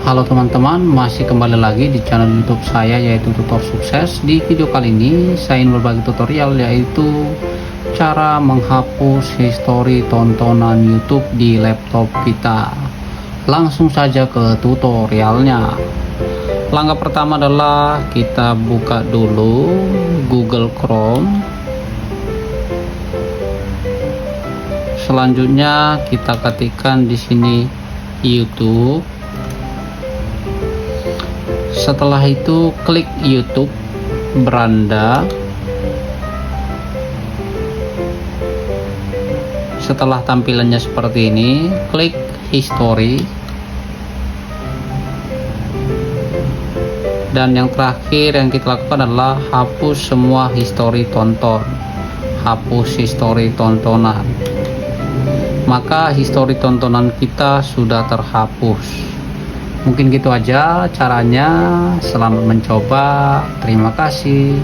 Halo teman-teman, masih kembali lagi di channel YouTube saya yaitu Tutor Sukses. Di video kali ini saya ingin berbagi tutorial yaitu cara menghapus histori tontonan YouTube di laptop kita. Langsung saja ke tutorialnya. Langkah pertama adalah kita buka dulu Google Chrome. Selanjutnya kita ketikkan di sini YouTube. Setelah itu klik YouTube beranda. Setelah tampilannya seperti ini, klik history. Dan yang terakhir yang kita lakukan adalah hapus semua histori tonton. Hapus histori tontonan. Maka histori tontonan kita sudah terhapus. Mungkin gitu aja caranya. Selamat mencoba. Terima kasih.